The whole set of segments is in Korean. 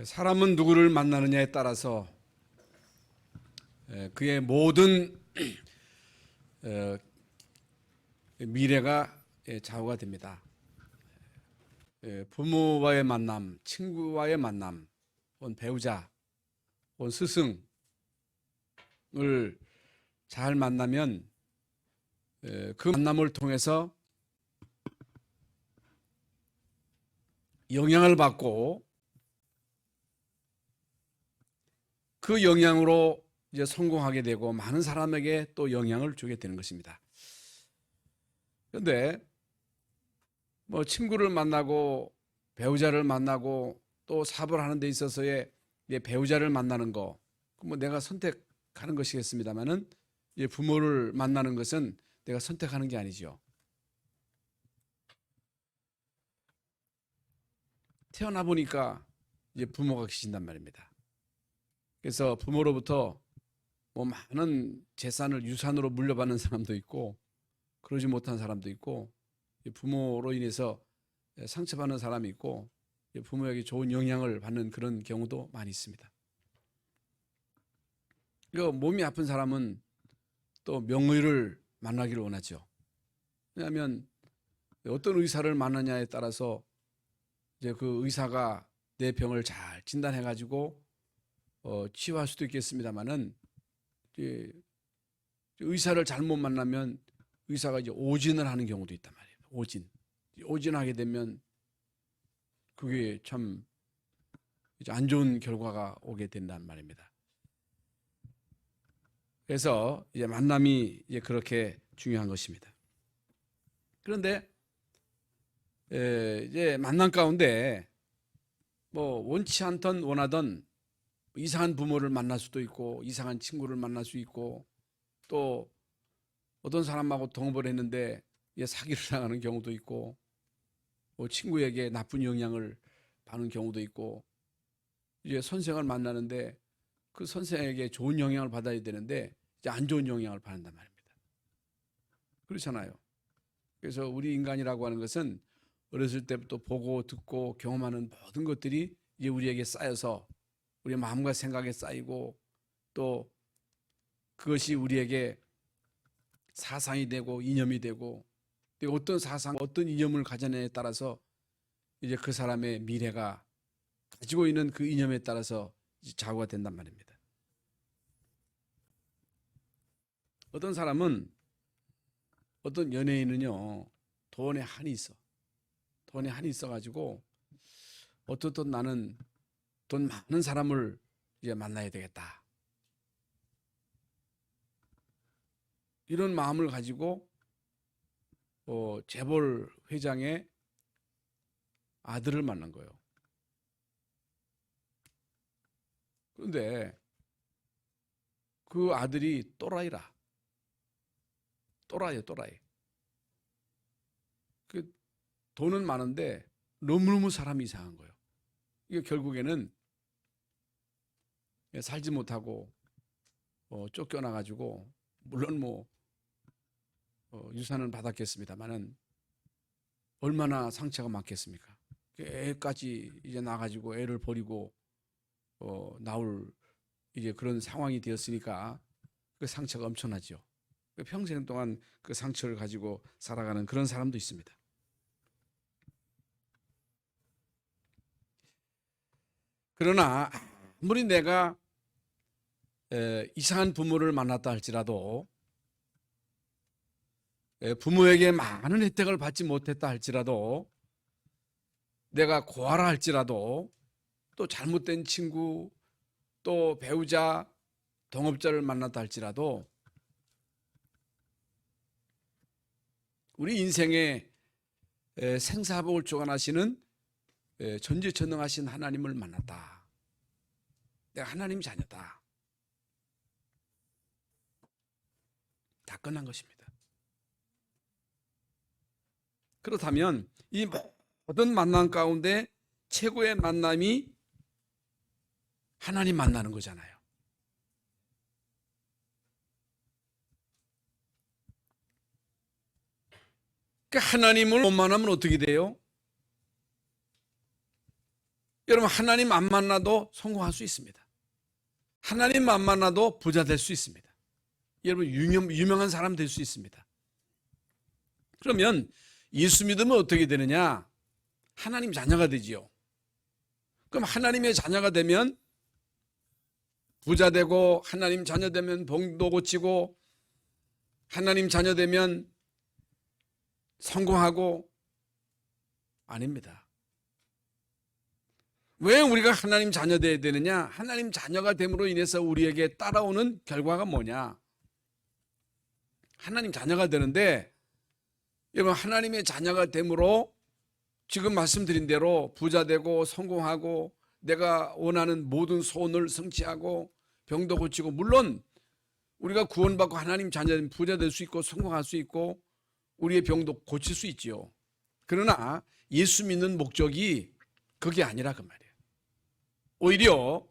사람은 누구를 만나느냐에 따라서 그의 모든 미래가 좌우가 됩니다. 부모와의 만남, 친구와의 만남, 혹은 배우자, 혹은 스승을 잘 만나면 그 만남을 통해서 영향을 받고 그 영향으로 이제 성공하게 되고 많은 사람에게 또 영향을 주게 되는 것입니다. 그런데 뭐 친구를 만나고 배우자를 만나고 또 사업을 하는 데 있어서의 배우자를 만나는 거, 뭐 내가 선택하는 것이겠습니다만은 부모를 만나는 것은 내가 선택하는 게 아니죠. 태어나 보니까 이제 부모가 계신단 말입니다. 그래서 부모로부터 뭐 많은 재산을 유산으로 물려받는 사람도 있고 그러지 못한 사람도 있고 부모로 인해서 상처받는 사람이 있고 부모에게 좋은 영향을 받는 그런 경우도 많이 있습니다. 몸이 아픈 사람은 또 명의를 만나기를 원하죠. 왜냐하면 어떤 의사를 만나냐에 따라서 이제 그 의사가 내 병을 잘 진단해가지고 치유할 수도 있겠습니다만은 의사를 잘못 만나면 의사가 이제 오진을 하는 경우도 있단 말이에요. 오진하게 되면 그게 참 안 좋은 결과가 오게 된단 말입니다. 그래서 이제 만남이 이제 그렇게 중요한 것입니다. 그런데 이제 만남 가운데 뭐 원치 않던 원하던 이상한 부모를 만날 수도 있고 이상한 친구를 만날 수 있고 또 어떤 사람하고 동업을 했는데 사기를 당하는 경우도 있고 뭐 친구에게 나쁜 영향을 받는 경우도 있고 이제 선생을 만나는데 그 선생에게 좋은 영향을 받아야 되는데 이제 안 좋은 영향을 받는단 말입니다. 그렇잖아요. 그래서 우리 인간이라고 하는 것은 어렸을 때부터 보고 듣고 경험하는 모든 것들이 이제 우리에게 쌓여서 우리의 마음과 생각에 쌓이고 또 그것이 우리에게 사상이 되고 이념이 되고 어떤 사상, 어떤 이념을 가졌냐에 따라서 이제 그 사람의 미래가 가지고 있는 그 이념에 따라서 좌우가 된단 말입니다. 어떤 사람은 어떤 연예인은요 돈에 한이 있어. 돈에 한이 있어가지고 어떻든 나는 돈 많은 사람을 이제 만나야 되겠다. 이런 마음을 가지고 재벌 회장의 아들을 만난 거예요. 그런데 그 아들이 또라이라. 또라이. 그 돈은 많은데 너무너무 사람이 이상한 거예요. 이게 결국에는 살지 못하고 쫓겨나가지고 물론 뭐 유산은 받았겠습니다만은 얼마나 상처가 많겠습니까? 애까지 이제 나가지고 애를 버리고 나올 이제 그런 상황이 되었으니까 그 상처가 엄청나죠. 평생 동안 그 상처를 가지고 살아가는 그런 사람도 있습니다. 그러나 아무리 내가 이상한 부모를 만났다 할지라도 부모에게 많은 혜택을 받지 못했다 할지라도 내가 고아라 할지라도 또 잘못된 친구 또 배우자 동업자를 만났다 할지라도 우리 인생에 생사복을 주관하시는 전지전능하신 하나님을 만났다. 내가 하나님 자녀다. 다 끝난 것입니다. 그렇다면 이 모든 만남 가운데 최고의 만남이 하나님 만나는 거잖아요. 그러니까 하나님을 못 만나면 어떻게 돼요? 여러분, 하나님 안 만나도 성공할 수 있습니다. 하나님 안 만나도 부자 될 수 있습니다. 여러분, 유명한 사람 될 수 있습니다. 그러면 예수 믿으면 어떻게 되느냐? 하나님 자녀가 되지요. 그럼 하나님의 자녀가 되면 부자 되고, 하나님 자녀 되면 병도 고치고, 하나님 자녀 되면 성공하고, 아닙니다. 왜 우리가 하나님 자녀 되어야 되느냐? 하나님 자녀가 됨으로 인해서 우리에게 따라오는 결과가 뭐냐? 하나님 자녀가 되는데, 여러분, 하나님의 자녀가 됨으로 지금 말씀드린 대로 부자 되고 성공하고 내가 원하는 모든 소원을 성취하고 병도 고치고, 물론 우리가 구원받고 하나님 자녀는 부자 될 수 있고 성공할 수 있고 우리의 병도 고칠 수 있지요. 그러나 예수 믿는 목적이 그게 아니라 그 말이에요. 오히려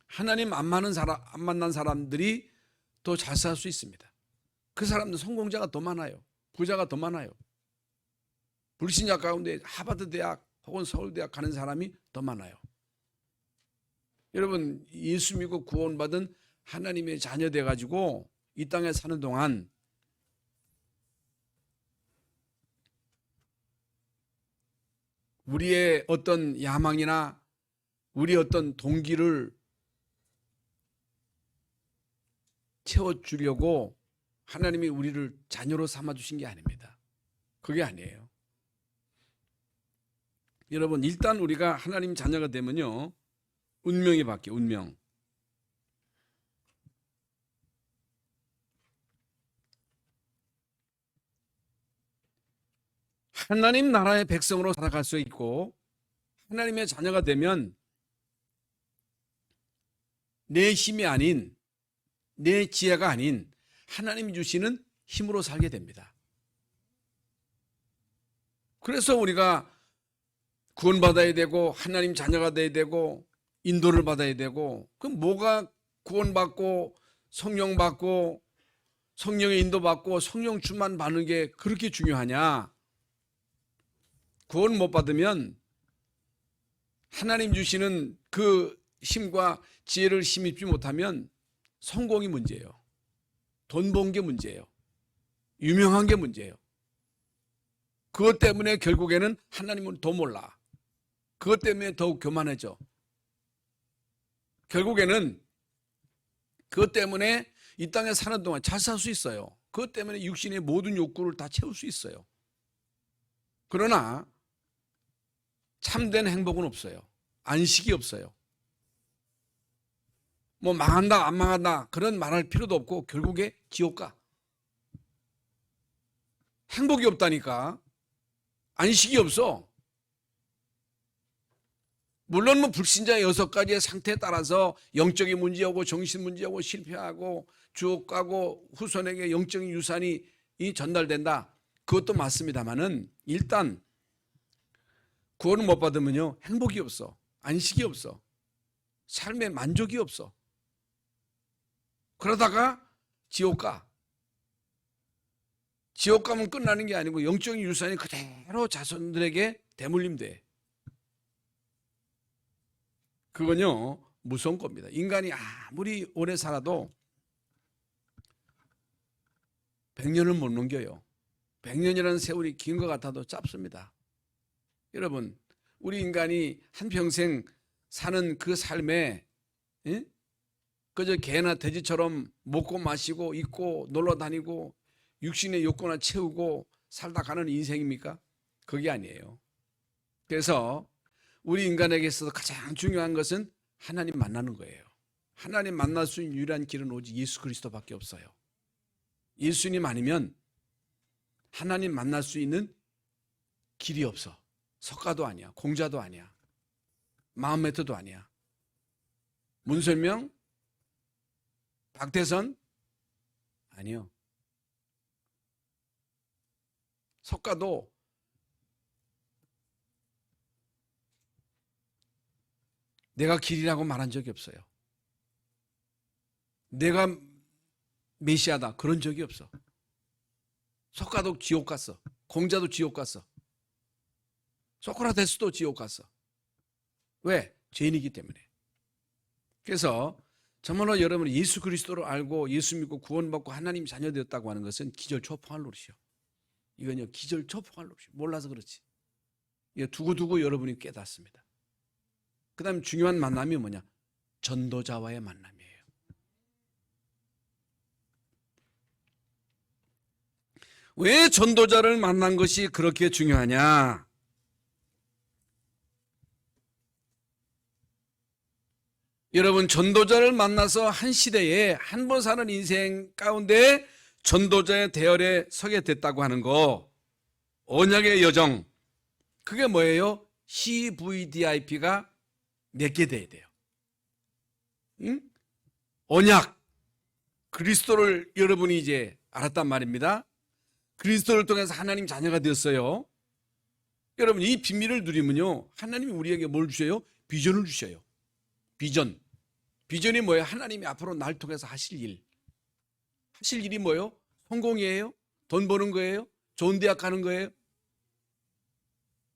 하나님 안 만난 사람들이 더 잘 살 수 있습니다. 그 사람들 성공자가 더 많아요. 부자가 더 많아요. 불신자 가운데 하버드 대학 혹은 서울대학 가는 사람이 더 많아요. 여러분, 예수 믿고 구원받은 하나님의 자녀 돼가지고 이 땅에 사는 동안 우리의 어떤 야망이나 우리의 어떤 동기를 채워주려고 하나님이 우리를 자녀로 삼아주신 게 아닙니다. 그게 아니에요. 여러분, 일단 우리가 하나님 자녀가 되면요, 운명이 바뀌어요. 운명. 하나님 나라의 백성으로 살아갈 수 있고, 하나님의 자녀가 되면 내 힘이 아닌, 내 지혜가 아닌 하나님이 주시는 힘으로 살게 됩니다. 그래서 우리가 구원받아야 되고 하나님 자녀가 돼야 되고 인도를 받아야 되고, 그럼 뭐가 구원받고 성령 받고 성령의 인도받고 성령 충만 받는 게 그렇게 중요하냐? 구원 못 받으면 하나님 주시는 그 힘과 지혜를 힘입지 못하면 성공이 문제예요. 돈 번 게 문제예요. 유명한 게 문제예요. 그것 때문에 결국에는 하나님을 더 몰라. 그것 때문에 더욱 교만해져. 결국에는 그것 때문에 이 땅에 사는 동안 잘 살 수 있어요. 그것 때문에 육신의 모든 욕구를 다 채울 수 있어요. 그러나 참된 행복은 없어요. 안식이 없어요. 뭐 망한다 안 망한다 그런 말할 필요도 없고 결국에 지옥 가. 행복이 없다니까. 안식이 없어. 물론 뭐 불신자 6가지의 상태에 따라서 영적인 문제하고 정신 문제하고 실패하고 주옥 가고 후손에게 영적인 유산이 전달된다. 그것도 맞습니다만은 일단 구원을 못 받으면요, 행복이 없어. 안식이 없어. 삶에 만족이 없어. 그러다가 지옥 가. 지옥 가면 끝나는 게 아니고 영적인 유산이 그대로 자손들에게 대물림돼. 그건요, 무서운 겁니다. 인간이 아무리 오래 살아도 100년을 못 넘겨요. 100년이라는 세월이 긴 것 같아도 짧습니다. 여러분, 우리 인간이 한평생 사는 그 삶에 그저 개나 돼지처럼 먹고 마시고 입고 놀러 다니고 육신의 욕구나 채우고 살다 가는 인생입니까? 그게 아니에요. 그래서 우리 인간에게 있어서 가장 중요한 것은 하나님 만나는 거예요. 하나님 만날 수 있는 유일한 길은 오직 예수 그리스도밖에 없어요. 예수님 아니면 하나님 만날 수 있는 길이 없어. 석가도 아니야. 공자도 아니야. 마음메트도 아니야. 문설명? 박태선? 아니요. 석가도 내가 길이라고 말한 적이 없어요. 내가 메시아다 그런 적이 없어. 석가도 지옥 갔어. 공자도 지옥 갔어. 소크라테스도 지옥 갔어. 왜? 죄인이기 때문에. 그래서 정말로 여러분이 예수 그리스도를 알고 예수 믿고 구원받고 하나님 자녀 되었다고 하는 것은 기절초포할 노릇이요. 이건요, 기절초포할 노릇이요. 몰라서 그렇지. 이거 두고두고 여러분이 깨닫습니다. 그 다음 중요한 만남이 뭐냐? 전도자와의 만남이에요. 왜 전도자를 만난 것이 그렇게 중요하냐? 여러분, 전도자를 만나서 한 시대에 한 번 사는 인생 가운데 전도자의 대열에 서게 됐다고 하는 거, 언약의 여정, 그게 뭐예요? CVDIP가 몇 개 돼야 돼요. 응? 언약, 그리스도를 여러분이 이제 알았단 말입니다. 그리스도를 통해서 하나님 자녀가 되었어요. 여러분, 이 비밀을 누리면요, 하나님이 우리에게 뭘 주셔요? 비전을 주셔요. 비전. 비전이 뭐예요? 하나님이 앞으로 날 통해서 하실 일. 하실 일이 뭐예요? 성공이에요? 돈 버는 거예요? 좋은 대학 가는 거예요?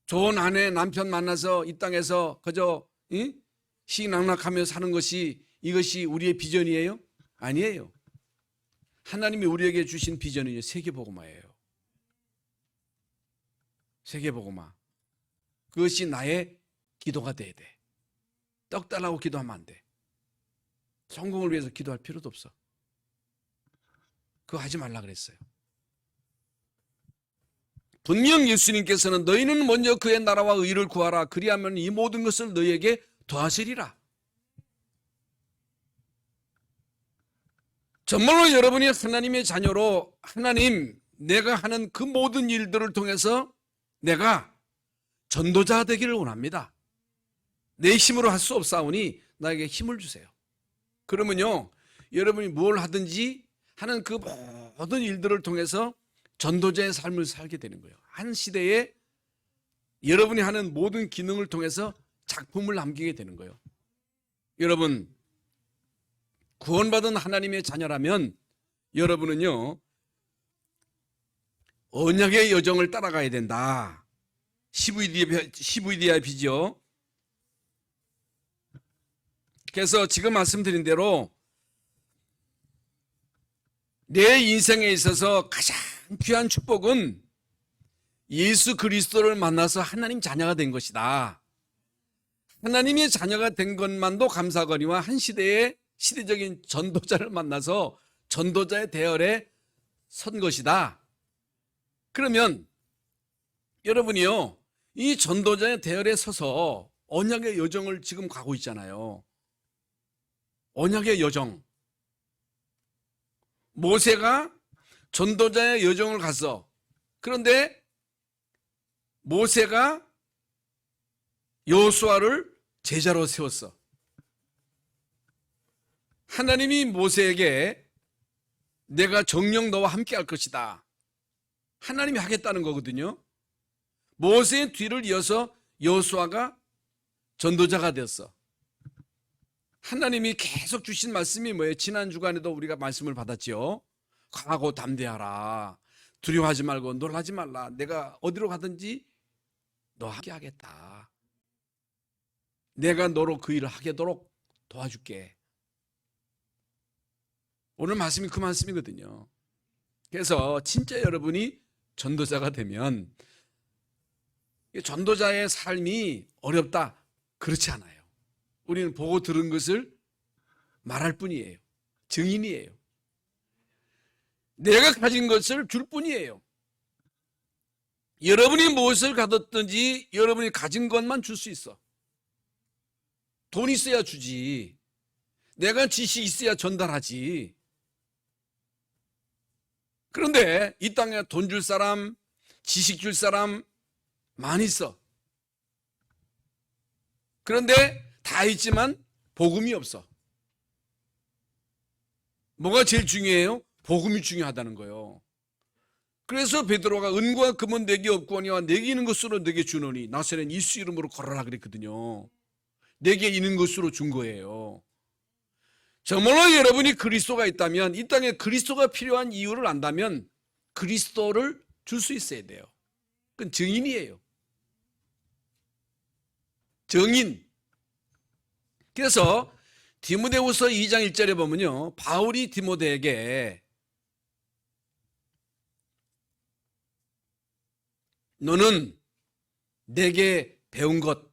좋은 아내, 남편 만나서 이 땅에서 그저 희낙락하며 사는 것이, 이것이 우리의 비전이에요? 아니에요. 하나님이 우리에게 주신 비전은요, 세계복음화예요. 세계복음화. 그것이 나의 기도가 돼야 돼. 떡 달라고 기도하면 안 돼. 성공을 위해서 기도할 필요도 없어. 그거 하지 말라 그랬어요. 분명 예수님께서는 너희는 먼저 그의 나라와 의를 구하라. 그리하면 이 모든 것을 너희에게 더하시리라. 정말로 여러분이 하나님의 자녀로 하나님, 내가 하는 그 모든 일들을 통해서 내가 전도자 되기를 원합니다. 내 힘으로 할 수 없사오니 나에게 힘을 주세요. 그러면요, 여러분이 뭘 하든지 하는 그 모든 일들을 통해서 전도자의 삶을 살게 되는 거예요. 한 시대에 여러분이 하는 모든 기능을 통해서 작품을 남기게 되는 거예요. 여러분, 구원받은 하나님의 자녀라면 여러분은요, 언약의 여정을 따라가야 된다. CVDIP죠. 그래서 지금 말씀드린 대로 내 인생에 있어서 가장 귀한 축복은 예수 그리스도를 만나서 하나님 자녀가 된 것이다. 하나님의 자녀가 된 것만도 감사거니와 한 시대의 시대적인 전도자를 만나서 전도자의 대열에 선 것이다. 그러면 여러분이요, 이 전도자의 대열에 서서 언약의 여정을 지금 가고 있잖아요. 언약의 여정. 모세가 전도자의 여정을 갔어. 그런데 모세가 여호수아를 제자로 세웠어. 하나님이 모세에게 내가 정녕 너와 함께 할 것이다. 하나님이 하겠다는 거거든요. 모세의 뒤를 이어서 여호수아가 전도자가 되었어. 하나님이 계속 주신 말씀이 뭐예요? 지난 주간에도 우리가 말씀을 받았지요. 강하고 담대하라. 두려워하지 말고 놀라지 말라. 내가 어디로 가든지 너와 함께 하겠다. 내가 너로 그 일을 하게도록 도와줄게. 오늘 말씀이 그 말씀이거든요. 그래서 진짜 여러분이 전도자가 되면 전도자의 삶이 어렵다. 그렇지 않아요. 우리는 보고 들은 것을 말할 뿐이에요. 증인이에요. 내가 가진 것을 줄 뿐이에요. 여러분이 무엇을 가졌든지 여러분이 가진 것만 줄 수 있어. 돈 있어야 주지. 내가 지식 있어야 전달하지. 그런데 이 땅에 돈 줄 사람, 지식 줄 사람 많이 있어. 그런데 다 있지만 복음이 없어. 뭐가 제일 중요해요? 복음이 중요하다는 거예요. 그래서 베드로가 은과 금은 내게 없거니와 내게 있는 것으로 내게 주노니 나서는 예수 이름으로 걸어라 그랬거든요. 내게 있는 것으로 준 거예요. 정말로 여러분이 그리스도가 있다면, 이 땅에 그리스도가 필요한 이유를 안다면 그리스도를 줄 수 있어야 돼요. 그건 증인이에요. 증인. 그래서 디모데후서 2장 1절에 보면요, 바울이 디모데에게 너는 내게 배운 것,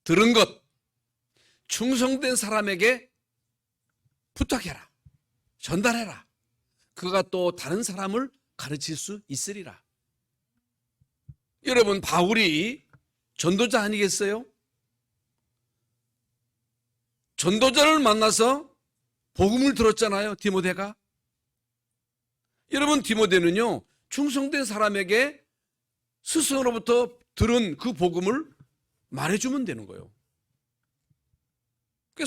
들은 것, 충성된 사람에게 부탁해라, 전달해라. 그가 또 다른 사람을 가르칠 수 있으리라. 여러분, 바울이 전도자 아니겠어요? 전도자를 만나서 복음을 들었잖아요, 디모데가. 여러분, 디모데는요, 충성된 사람에게 스승으로부터 들은 그 복음을 말해주면 되는 거예요.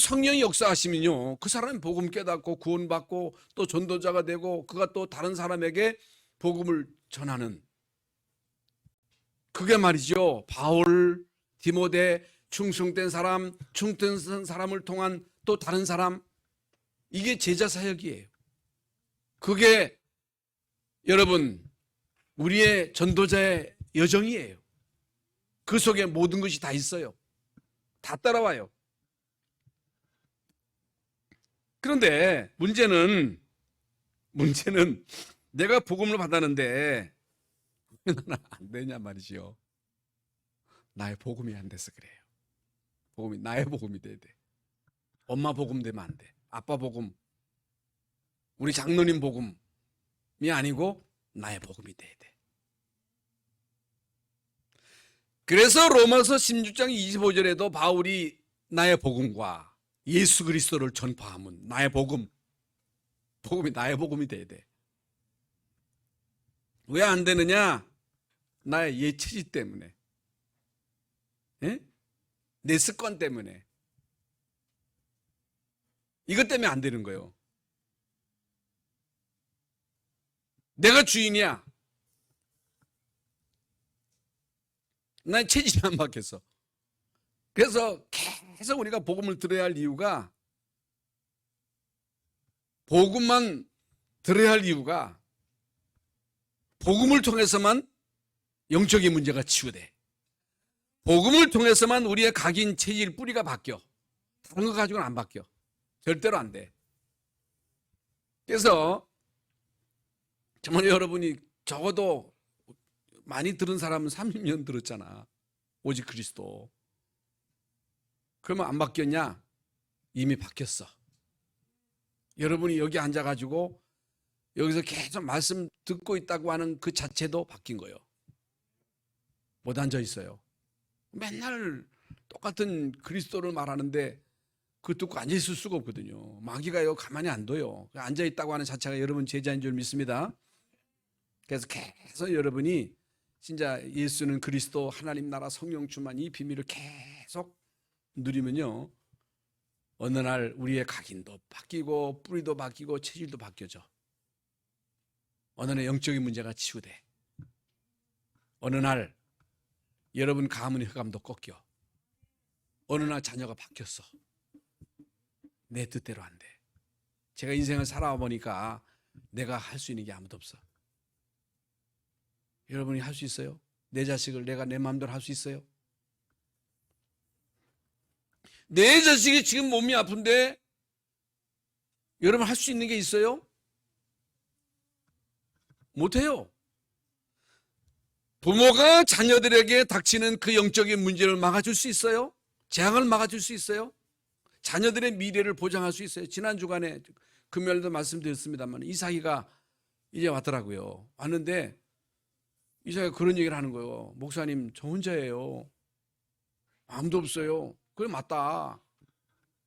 성령이 역사하시면요, 그 사람이 복음 깨닫고 구원받고 또 전도자가 되고 그가 또 다른 사람에게 복음을 전하는, 그게 말이죠, 바울, 디모데, 충성된 사람, 충성된 사람을 통한 또 다른 사람, 이게 제자 사역이에요. 그게 여러분 우리의 전도자의 여정이에요. 그 속에 모든 것이 다 있어요. 다 따라와요. 그런데 문제는 내가 복음을 받았는데 왜 나는 안 되냐 말이죠. 나의 복음이 안 돼서 그래요. 복음이 나의 복음이 돼야 돼. 엄마 복음 되면 안 돼. 아빠 복음, 우리 장로님 복음이 아니고 나의 복음이 돼야 돼. 그래서 로마서 16장 25절에도 바울이 나의 복음과 예수 그리스도를 전파하면 나의 복음이 나의 복음이 돼야 돼. 왜 안 되느냐? 나의 예체질 때문에, 내 습관 때문에, 이것 때문에 안 되는 거예요. 내가 주인이야. 난 체질이 안 바뀌었어. 그래서 계속 우리가 복음을 들어야 할 이유가, 복음만 들어야 할 이유가, 복음을 통해서만 영적인 문제가 치유돼. 복음을 통해서만 우리의 각인 체질 뿌리가 바뀌어. 다른 거 가지고는 안 바뀌어. 절대로 안 돼. 그래서 정말 여러분이 적어도 많이 들은 사람은 30년 들었잖아. 오직 그리스도. 그러면 안 바뀌었냐? 이미 바뀌었어. 여러분이 여기 앉아가지고 여기서 계속 말씀 듣고 있다고 하는 그 자체도 바뀐 거예요. 못 앉아 있어요. 맨날 똑같은 그리스도를 말하는데 그 듣고 앉아 있을 수가 없거든요. 마귀가요 가만히 안 둬요. 앉아 있다고 하는 자체가 여러분 제자인 줄 믿습니다. 그래서 계속 여러분이 진짜 예수는 그리스도, 하나님 나라, 성령 충만, 이 비밀을 계속 누리면요, 어느 날 우리의 각인도 바뀌고 뿌리도 바뀌고 체질도 바뀌어져. 어느 날 영적인 문제가 치유돼. 어느 날 여러분 가문의 흑암도 꺾여. 어느 날 자녀가 바뀌었어. 내 뜻대로 안 돼. 제가 인생을 살아보니까 내가 할 수 있는 게 아무도 없어. 여러분이 할 수 있어요? 내 자식을 내가 내 마음대로 할 수 있어요? 내 자식이 지금 몸이 아픈데 여러분 할 수 있는 게 있어요? 못해요. 부모가 자녀들에게 닥치는 그 영적인 문제를 막아줄 수 있어요? 재앙을 막아줄 수 있어요? 자녀들의 미래를 보장할 수 있어요? 지난 주간에 금요일도 말씀드렸습니다만 이삭이가 이제 왔더라고요. 왔는데 이삭이가 그런 얘기를 하는 거예요. 목사님, 저 혼자예요. 아무도 없어요. 그래, 맞다.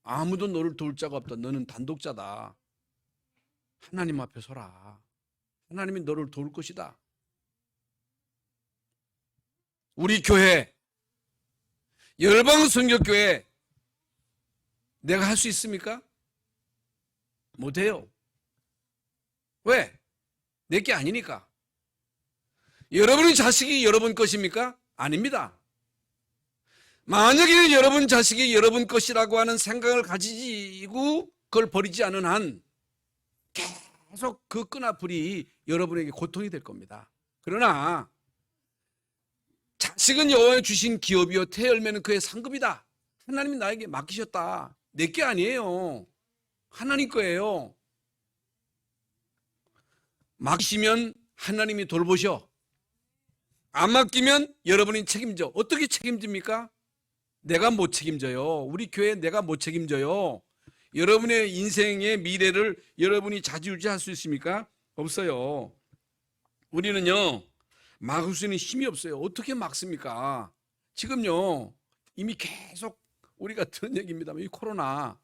아무도 너를 도울 자가 없다. 너는 단독자다. 하나님 앞에 서라. 하나님이 너를 도울 것이다. 우리 교회, 열방성결교회 내가 할 수 있습니까? 못해요. 왜? 내게 아니니까. 여러분의 자식이 여러분 것입니까? 아닙니다. 만약에 여러분 자식이 여러분 것이라고 하는 생각을 가지고 그걸 버리지 않은 한 계속 그 끈아풀이 여러분에게 고통이 될 겁니다. 그러나 양식은 여호와의 주신 기업이요 태열매는 그의 상급이다. 하나님이 나에게 맡기셨다. 내 게 아니에요. 하나님 거예요. 맡기시면 하나님이 돌보셔. 안 맡기면 여러분이 책임져. 어떻게 책임집니까? 내가 못 책임져요. 우리 교회 내가 못 책임져요. 여러분의 인생의 미래를 여러분이 좌지우지할 수 있습니까? 없어요. 우리는요, 막을 수 있는 힘이 없어요. 어떻게 막습니까? 지금요, 이미 계속 우리가 들은 얘기입니다만, 이 코로나,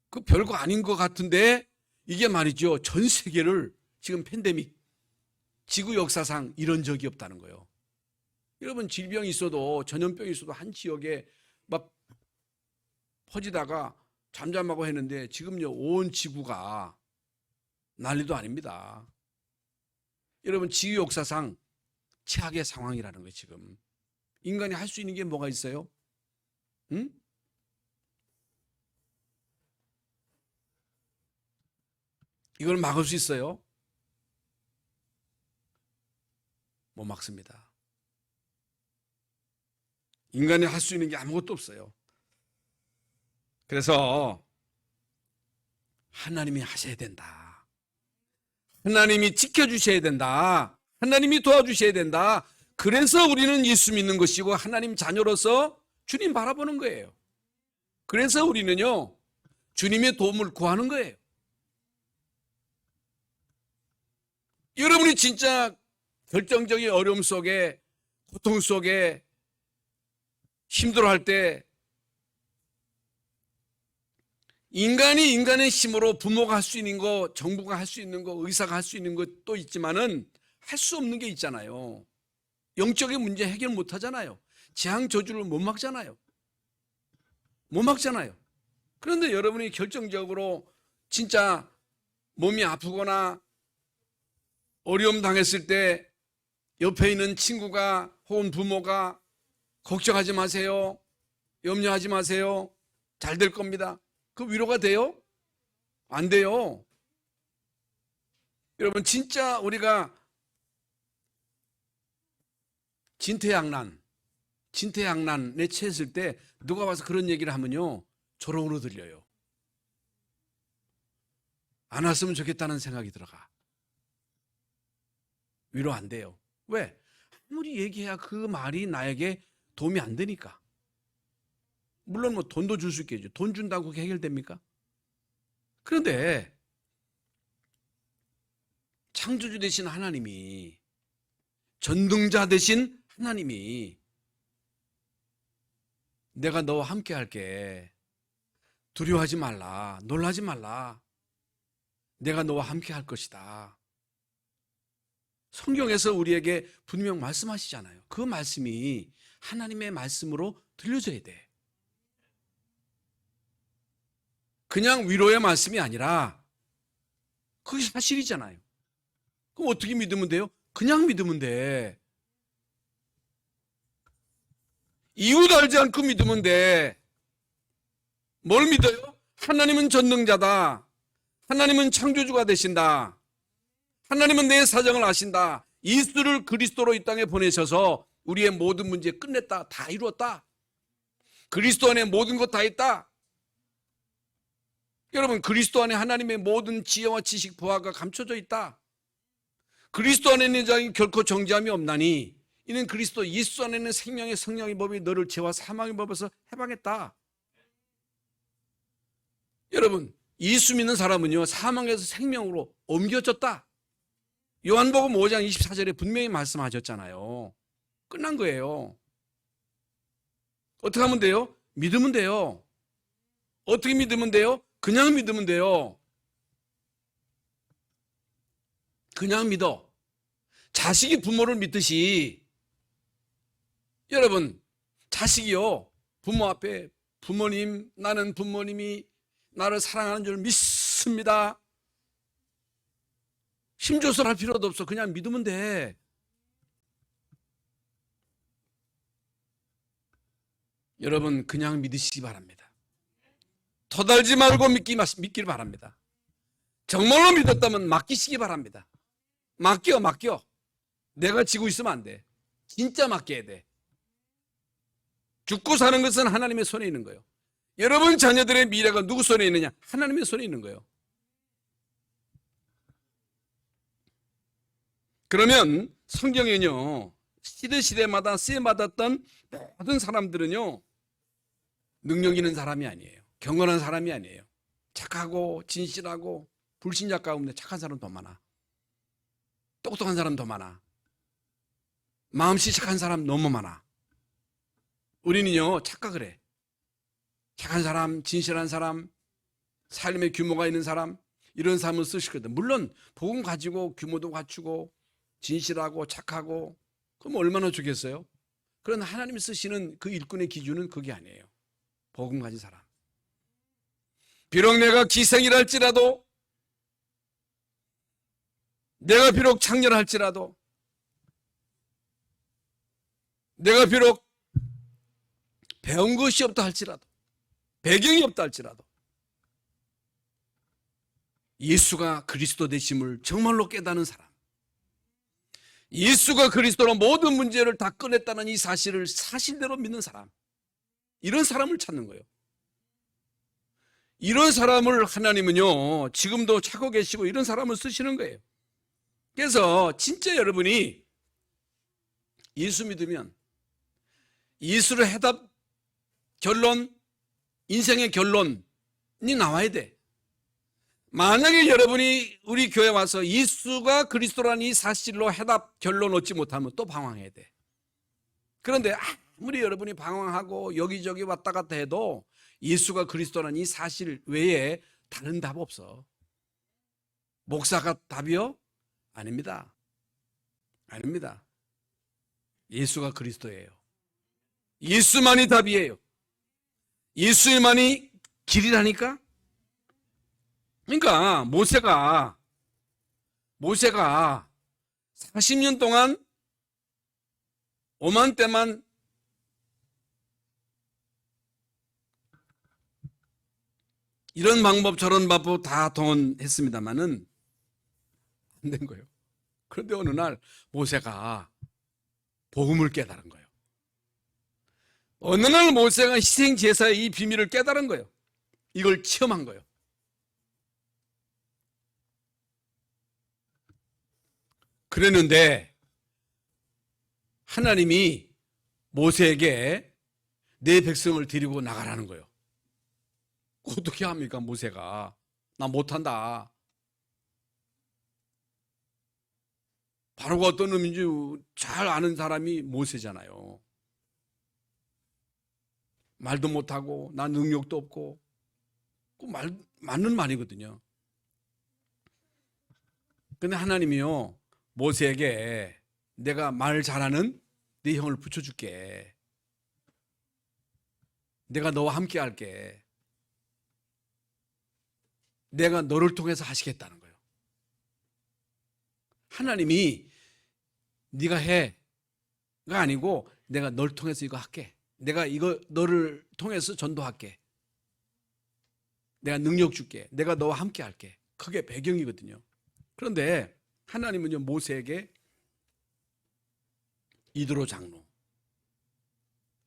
그 별거 아닌 것 같은데, 이게 말이죠. 전 세계를 지금 팬데믹, 지구 역사상 이런 적이 없다는 거예요. 여러분, 질병이 있어도, 전염병이 있어도 한 지역에 막 퍼지다가 잠잠하고 했는데, 지금요, 온 지구가 난리도 아닙니다. 여러분, 지구 역사상 최악의 상황이라는 거예요, 지금. 인간이 할 수 있는 게 뭐가 있어요? 응? 이걸 막을 수 있어요? 못 막습니다. 인간이 할 수 있는 게 아무것도 없어요. 그래서 하나님이 하셔야 된다. 하나님이 지켜주셔야 된다. 하나님이 도와주셔야 된다. 그래서 우리는 예수 믿는 것이고 하나님 자녀로서 주님 바라보는 거예요. 그래서 우리는요, 주님의 도움을 구하는 거예요. 여러분이 진짜 결정적인 어려움 속에, 고통 속에 힘들어할 때 인간이 인간의 힘으로 부모가 할 수 있는 거, 정부가 할 수 있는 거, 의사가 할 수 있는 것도 있지만은 할 수 없는 게 있잖아요. 영적인 문제 해결 못 하잖아요. 재앙 저주를 못 막잖아요. 못 막잖아요. 그런데 여러분이 결정적으로 진짜 몸이 아프거나 어려움 당했을 때 옆에 있는 친구가 혹은 부모가 걱정하지 마세요. 염려하지 마세요. 잘 될 겁니다. 그 위로가 돼요? 안 돼요. 여러분, 진짜 우리가 진퇴양난에 처했을 때 누가 와서 그런 얘기를 하면요, 조롱으로 들려요. 안 왔으면 좋겠다는 생각이 들어가. 위로 안 돼요. 왜? 아무리 얘기해야 그 말이 나에게 도움이 안 되니까. 물론 뭐 돈도 줄 수 있겠죠. 돈 준다고 그게 해결됩니까? 그런데 창조주 되신 하나님이, 전능자 되신 하나님이 내가 너와 함께 할게. 두려워하지 말라. 놀라지 말라. 내가 너와 함께 할 것이다. 성경에서 우리에게 분명 말씀하시잖아요. 그 말씀이 하나님의 말씀으로 들려져야 돼. 그냥 위로의 말씀이 아니라 그게 사실이잖아요. 그럼 어떻게 믿으면 돼요? 그냥 믿으면 돼. 이유도 알지 않고 믿으면 돼. 뭘 믿어요? 하나님은 전능자다. 하나님은 창조주가 되신다. 하나님은 내 사정을 아신다. 예수를 그리스도로 이 땅에 보내셔서 우리의 모든 문제 끝냈다. 다 이루었다. 그리스도 안에 모든 것 다 있다. 여러분, 그리스도 안에 하나님의 모든 지혜와 지식, 보화가 감춰져 있다. 그리스도 안에 있는 자에게 결코 정죄함이 없나니 이는 그리스도 예수 안에 있는 생명의 성령의 법이 너를 죄와 사망의 법에서 해방했다. 여러분, 예수 믿는 사람은요, 사망에서 생명으로 옮겨졌다. 요한복음 5장 24절에 분명히 말씀하셨잖아요. 끝난 거예요. 어떻게 하면 돼요? 믿으면 돼요. 어떻게 믿으면 돼요? 그냥 믿으면 돼요. 그냥 믿어. 자식이 부모를 믿듯이 여러분, 자식이요, 부모 앞에 부모님, 나는 부모님이 나를 사랑하는 줄 믿습니다. 힘조절 할 필요도 없어. 그냥 믿으면 돼. 여러분, 그냥 믿으시기 바랍니다. 토달지 말고 믿기를 바랍니다. 정말로 믿었다면 맡기시기 바랍니다. 맡겨. 내가 지고 있으면 안 돼. 진짜 맡겨야 돼. 죽고 사는 것은 하나님의 손에 있는 거예요. 여러분 자녀들의 미래가 누구 손에 있느냐? 하나님의 손에 있는 거예요. 그러면 성경에는요, 시대마다 쓰여받았던 모든 사람들은요, 능력 있는 사람이 아니에요. 경건한 사람이 아니에요. 착하고 진실하고 불신자 가운데 착한 사람 더 많아. 똑똑한 사람 더 많아. 마음씨 착한 사람 너무 많아. 우리는요, 착각을 해. 착한 사람, 진실한 사람, 삶의 규모가 있는 사람, 이런 사람을 쓰시거든. 물론 복음 가지고 규모도 갖추고 진실하고 착하고 그럼 얼마나 좋겠어요? 그런 하나님이 쓰시는 그 일꾼의 기준은 그게 아니에요. 복음 가진 사람. 비록 내가 기생이랄지라도, 내가 비록 창렬할지라도, 내가 비록 배운 것이 없다 할지라도, 배경이 없다 할지라도, 예수가 그리스도 되심을 정말로 깨닫는 사람, 예수가 그리스도로 모든 문제를 다 꺼냈다는 이 사실을 사실대로 믿는 사람, 이런 사람을 찾는 거예요. 이런 사람을 하나님은요, 지금도 찾고 계시고 이런 사람을 쓰시는 거예요. 그래서 진짜 여러분이 예수 믿으면 예수를 해답, 결론, 인생의 결론이 나와야 돼. 만약에 여러분이 우리 교회 와서 예수가 그리스도라는 이 사실로 해답, 결론 얻지 못하면 또 방황해야 돼. 그런데 아무리 여러분이 방황하고 여기저기 왔다 갔다 해도 예수가 그리스도라는 이 사실 외에 다른 답 없어. 목사가 답이요? 아닙니다. 아닙니다. 예수가 그리스도예요. 예수만이 답이에요. 예수만이 길이라니까? 그러니까 모세가 40년 동안 오만 때만 이런 방법 저런 방법 다 동원했습니다만은 안 된 거예요. 그런데 어느 날 모세가 복음을 깨달은 거예요. 어느 날 모세가 희생제사의 이 비밀을 깨달은 거예요. 이걸 체험한 거예요. 그랬는데 하나님이 모세에게 내 백성을 데리고 나가라는 거예요. 어떻게 합니까? 모세가 나 못한다. 바로가 어떤 놈인지 잘 아는 사람이 모세잖아요. 말도 못하고 나 능력도 없고 맞는 말이거든요. 근데 하나님이요, 모세에게 내가 말 잘하는 네 형을 붙여줄게. 내가 너와 함께 할게. 내가 너를 통해서 하시겠다는 거예요. 하나님이 네가 해가 아니고 내가 널 통해서 이거 할게. 내가 이거 너를 통해서 전도할게. 내가 능력 줄게. 내가 너와 함께 할게. 그게 배경이거든요. 그런데 하나님은요, 모세에게 이드로 장로,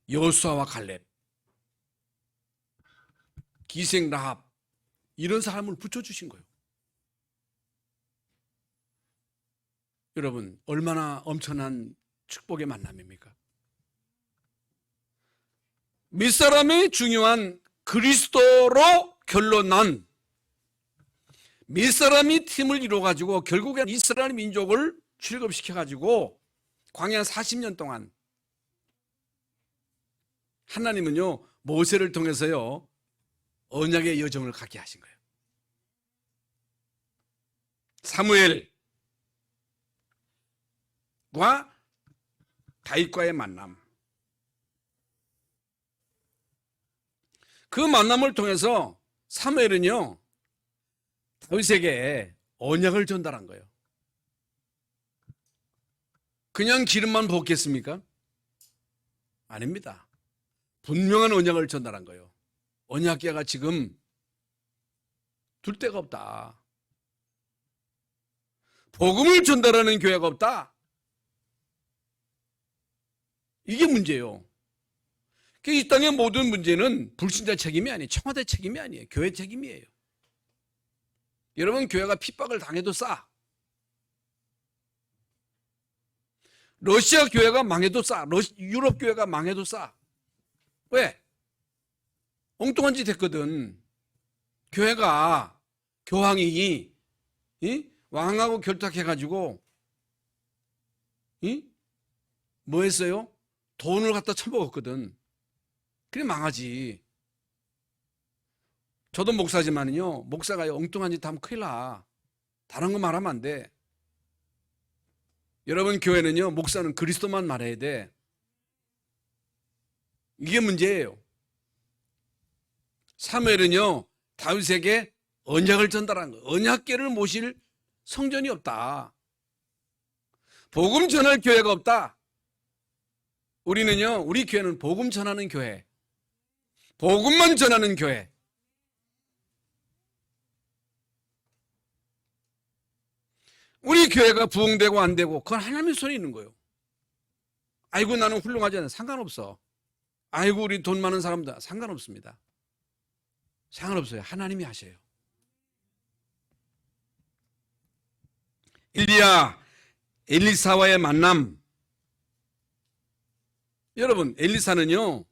여호수아와 갈렙, 기생 라합 이런 사람을 붙여주신 거예요. 여러분, 얼마나 엄청난 축복의 만남입니까? 밑사람이 중요한 그리스도로 결론난 밑사람이 팀을 이루어가지고 결국엔 이스라엘 민족을 출애굽시켜가지고 광야 40년 동안 하나님은요, 모세를 통해서요, 언약의 여정을 갖게 하신 거예요. 사무엘과 다윗과의 만남, 그 만남을 통해서 사무엘은요, 다윗에게 언약을 전달한 거예요. 그냥 기름만 붓겠습니까? 아닙니다. 분명한 언약을 전달한 거예요. 언약궤가 지금 둘 데가 없다. 복음을 전달하는 교회가 없다. 이게 문제예요. 이 땅의 모든 문제는 불신자 책임이 아니에요. 청와대 책임이 아니에요. 교회 책임이에요. 여러분, 교회가 핍박을 당해도 싸. 러시아 교회가 망해도 싸. 유럽 교회가 망해도 싸. 왜? 엉뚱한 짓 했거든. 교회가, 교황이 왕하고 결탁해가지고 뭐 했어요? 돈을 갖다 처먹었거든. 그래 망하지. 저도 목사지만요, 목사가 엉뚱한 짓 하면 큰일 나. 다른 거 말하면 안 돼. 여러분, 교회는요, 목사는 그리스도만 말해야 돼. 이게 문제예요. 사무엘은요, 다윗에게 언약을 전달한 거예요. 언약궤를 모실 성전이 없다. 복음 전할 교회가 없다. 우리는요, 우리 교회는 복음 전하는 교회, 복음만 전하는 교회. 우리 교회가 부흥되고 안 되고 그건 하나님의 손에 있는 거예요. 아이고 나는 훌륭하지 않아. 상관없어. 아이고 우리 돈 많은 사람들 상관없습니다. 상관없어요. 하나님이 하셔요. 일리야 엘리사와의 만남. 여러분, 엘리사는요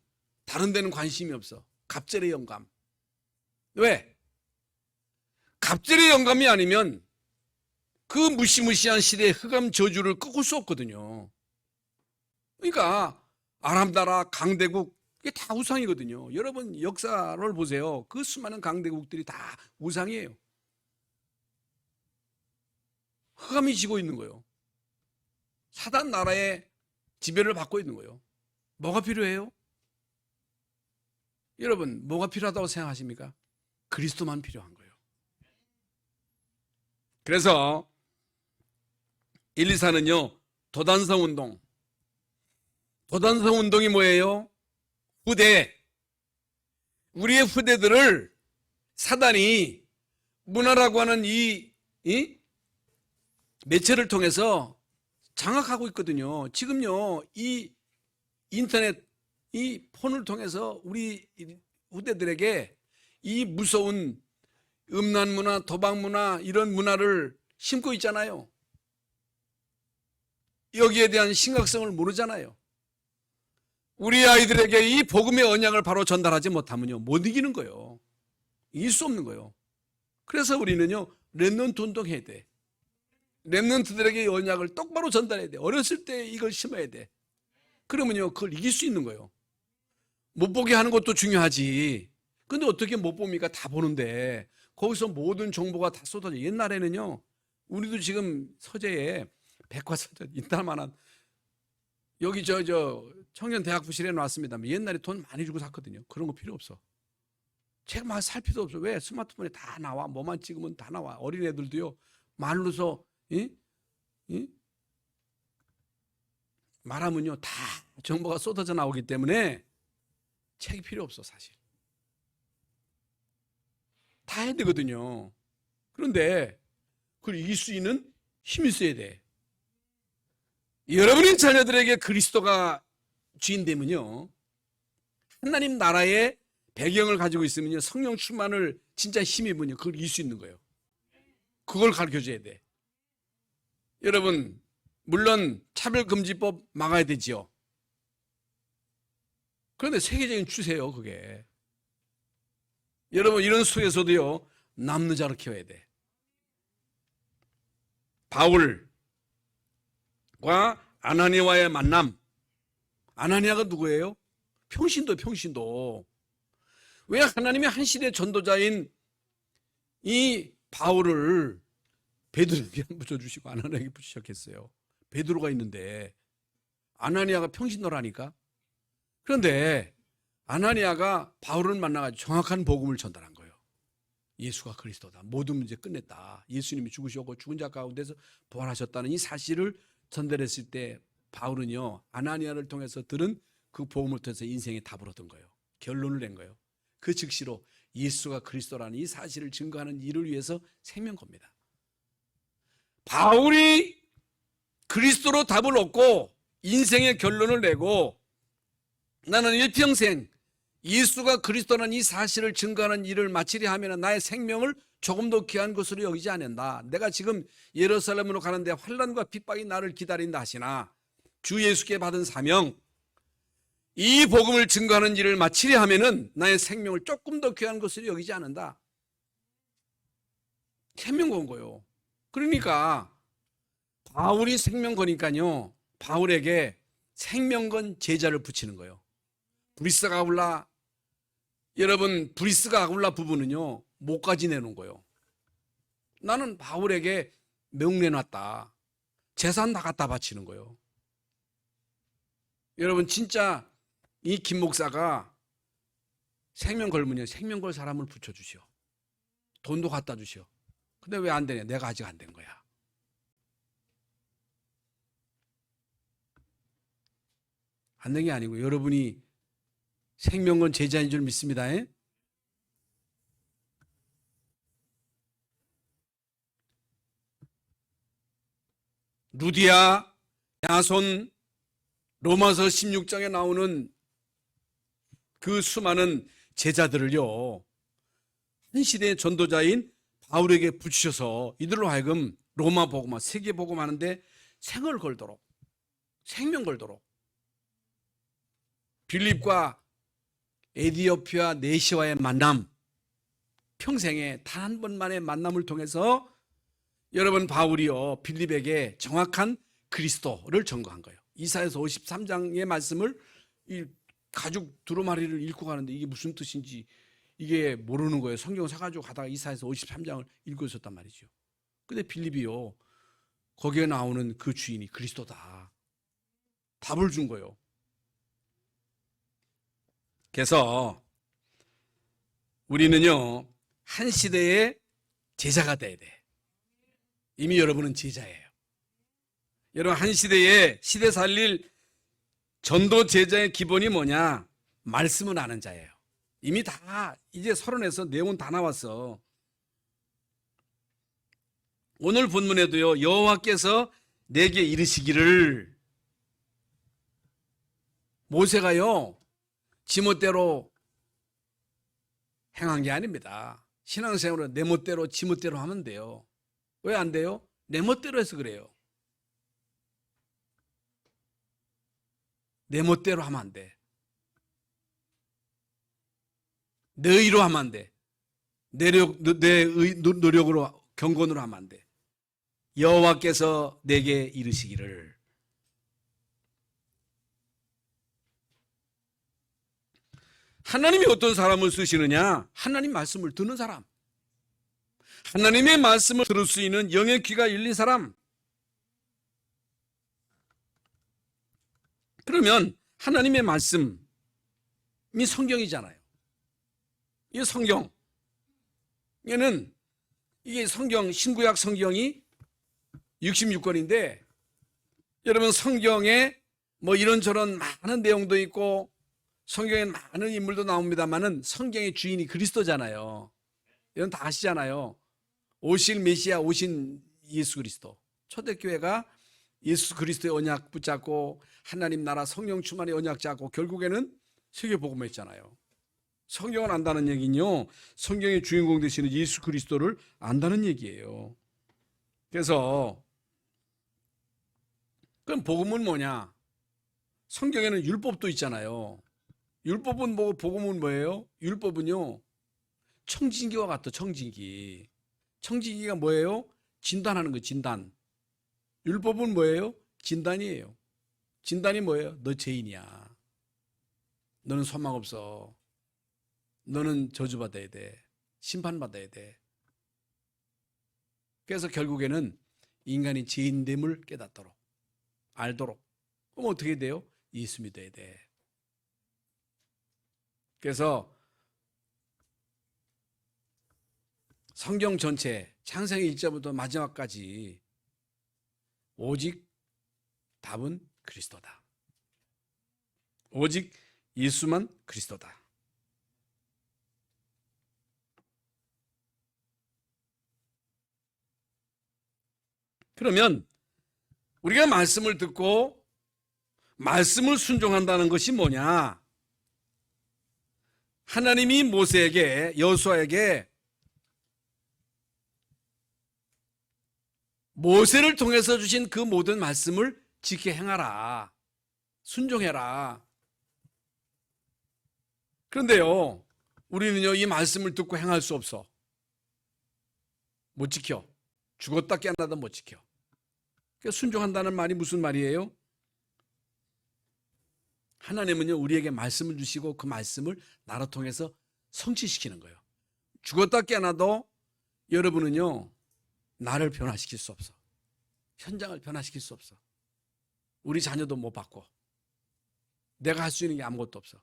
다른 데는 관심이 없어. 갑절의 영감. 왜? 갑절의 영감이 아니면 그 무시무시한 시대의 흑암 저주를 꺾을 수 없거든요. 그러니까 아람 나라, 강대국, 이게 다 우상이거든요. 여러분 역사를 보세요. 그 수많은 강대국들이 다 우상이에요. 흑암이 지고 있는 거예요. 사단 나라의 지배를 받고 있는 거예요. 뭐가 필요해요? 여러분, 뭐가 필요하다고 생각하십니까? 그리스도만 필요한 거예요. 그래서 엘리사는요, 도단성 운동. 도단성 운동이 뭐예요? 후대. 우리의 후대들을 사단이 문화라고 하는 이 매체를 통해서 장악하고 있거든요. 지금요, 이 인터넷, 이 폰을 통해서 우리 후대들에게 이 무서운 음란 문화, 도박 문화, 이런 문화를 심고 있잖아요. 여기에 대한 심각성을 모르잖아요. 우리 아이들에게 이 복음의 언약을 바로 전달하지 못하면요, 못 이기는 거예요. 이길 수 없는 거예요. 그래서 우리는요, 렘넌트 운동해야 돼. 렘넌트들에게 이 언약을 똑바로 전달해야 돼. 어렸을 때 이걸 심어야 돼. 그러면요, 그걸 이길 수 있는 거예요. 못 보게 하는 것도 중요하지. 근데 어떻게 못 봅니까? 다 보는데. 거기서 모든 정보가 다 쏟아져. 옛날에는요, 우리도 지금 서재에 백과사전 이따만한 여기 청년 대학부실에 놨습니다. 옛날에 돈 많이 주고 샀거든요. 그런 거 필요 없어. 책 막 살 필요 없어. 왜? 스마트폰에 다 나와. 뭐만 찍으면 다 나와. 어린애들도요, 말로서 말하면요 다 정보가 쏟아져 나오기 때문에 책이 필요 없어. 사실 다 해야 되거든요. 그런데 그걸 이길 수 있는 힘이 있어야 돼. 여러분의 자녀들에게 그리스도가 주인되면요, 하나님 나라의 배경을 가지고 있으면요, 성령 충만을 진짜 힘입으면요, 그걸 이길 수 있는 거예요. 그걸 가르쳐줘야 돼. 여러분, 물론 차별금지법 막아야 되지요. 그런데 세계적인 추세예요, 그게. 여러분, 이런 속에서도요, 남는 자를 키워야 돼. 바울과 아나니아와의 만남. 아나니아가 누구예요? 평신도. 왜 하나님의 한 시대 전도자인 이 바울을 베드로에게 붙여주시고 아나니아에게 붙이셨겠어요? 베드로가 있는데 아나니아가 평신도라니까. 그런데 아나니아가 바울을 만나가지고 정확한 복음을 전달한 거예요. 예수가 그리스도다. 모든 문제 끝냈다. 예수님이 죽으셨고 죽은 자 가운데서 부활하셨다는 이 사실을 전달했을 때 바울은요, 아나니아를 통해서 들은 그 복음을 통해서 인생의 답을 얻은 거예요. 결론을 낸 거예요. 그 즉시로 예수가 그리스도라는 이 사실을 증거하는 일을 위해서 생명 겁니다. 바울이 그리스도로 답을 얻고 인생의 결론을 내고 나는 일평생 예수가 그리스도는 이 사실을 증거하는 일을 마치려 하면 나의 생명을 조금도 귀한 것으로 여기지 않는다. 내가 지금 예루살렘으로 가는데 환난과 핍박이 나를 기다린다 하시나 주 예수께 받은 사명, 이 복음을 증거하는 일을 마치려 하면은 나의 생명을 조금 더 귀한 것으로 여기지 않는다. 생명 건 거요. 그러니까 바울이 생명 거니까요. 바울에게 생명건 제자를 붙이는 거예요. 브리스가 아굴라, 여러분 브리스가 아굴라 부부는요 목까지 내놓은 거예요. 나는 바울에게 명내놨다. 재산 다 갖다 바치는 거예요. 여러분 진짜 이 김 목사가 생명 걸면요 생명 걸 사람을 붙여주시오. 돈도 갖다 주시오. 근데 왜 안 되냐? 내가 아직 안 된 거야. 안 된 게 아니고 여러분이 생명건 제자인 줄 믿습니다. 루디아, 야손, 로마서 16장에 나오는 그 수많은 제자들을요 한 시대의 전도자인 바울에게 붙이셔서 이들로 하여금 로마 복음, 세계 복음 하는데 생을 걸도록, 생명 걸도록 빌립과 에디오피아 네시와의 만남, 평생에 단 한 번만의 만남을 통해서 여러분 바울이요 빌립에게 정확한 그리스도를 전거한 거예요. 이사야서 53장의 말씀을 이 가죽 두루마리를 읽고 가는데 이게 무슨 뜻인지 이게 모르는 거예요. 성경 사가지고 가다가 이사야서 53장을 읽고 있었단 말이죠. 근데 빌립이요 거기에 나오는 그 주인이 그리스도다. 답을 준 거예요. 그래서 우리는요 한 시대의 제자가 돼야 돼. 이미 여러분은 제자예요. 여러분 한 시대에 시대 살릴 전도 제자의 기본이 뭐냐? 말씀을 아는 자예요. 이미 다 이제 서론에서 내용은 다 나왔어. 오늘 본문에도요 여호와께서 내게 이르시기를, 모세가요 지멋대로 행한 게 아닙니다. 신앙생활은 내 멋대로 지멋대로 하면 돼요. 왜 안 돼요? 내 멋대로 해서 그래요. 내 멋대로 하면 안 돼. 내 의로 하면 안 돼. 내 노력으로 경건으로 하면 안 돼. 여호와께서 내게 이르시기를. 하나님이 어떤 사람을 쓰시느냐? 하나님 말씀을 듣는 사람, 하나님의 말씀을 들을 수 있는 영의 귀가 열린 사람. 그러면 하나님의 말씀이 성경이잖아요. 이 성경, 얘는 이게 성경, 신구약 성경이 66권인데 여러분 성경에 뭐 이런저런 많은 내용도 있고 성경에 많은 인물도 나옵니다만은 성경의 주인이 그리스도잖아요. 이건 다 아시잖아요. 오실 메시아, 오신 예수 그리스도. 초대교회가 예수 그리스도의 언약 붙잡고 하나님 나라 성령 충만의 언약 잡고 결국에는 세계복음을 했잖아요. 성경을 안다는 얘기는요 성경의 주인공 되시는 예수 그리스도를 안다는 얘기예요. 그래서 그럼 복음은 뭐냐? 성경에는 율법도 있잖아요. 율법은 뭐고 복음은 뭐예요? 율법은요 청진기와 같아. 청진기. 청진기가 뭐예요? 진단하는 거. 진단. 율법은 뭐예요? 진단이에요. 진단이 뭐예요? 너 죄인이야. 너는 소망 없어. 너는 저주받아야 돼. 심판받아야 돼. 그래서 결국에는 인간이 죄인됨을 깨닫도록, 알도록. 그럼 어떻게 돼요? 예수 믿어야 돼. 그래서 성경 전체 창세기 1절부터 마지막까지 오직 답은 그리스도다. 오직 예수만 그리스도다. 그러면 우리가 말씀을 듣고 말씀을 순종한다는 것이 뭐냐? 하나님이 모세에게, 여호수아에게 모세를 통해서 주신 그 모든 말씀을 지켜 행하라, 순종해라. 그런데요, 우리는요, 이 말씀을 듣고 행할 수 없어. 못 지켜. 죽었다 깨어나도 못 지켜. 그러니까 순종한다는 말이 무슨 말이에요? 하나님은요, 우리에게 말씀을 주시고 그 말씀을 나로 통해서 성취시키는 거예요. 죽었다 깨어나도 여러분은요, 나를 변화시킬 수 없어. 현장을 변화시킬 수 없어. 우리 자녀도 못 바꿔. 내가 할 수 있는 게 아무것도 없어.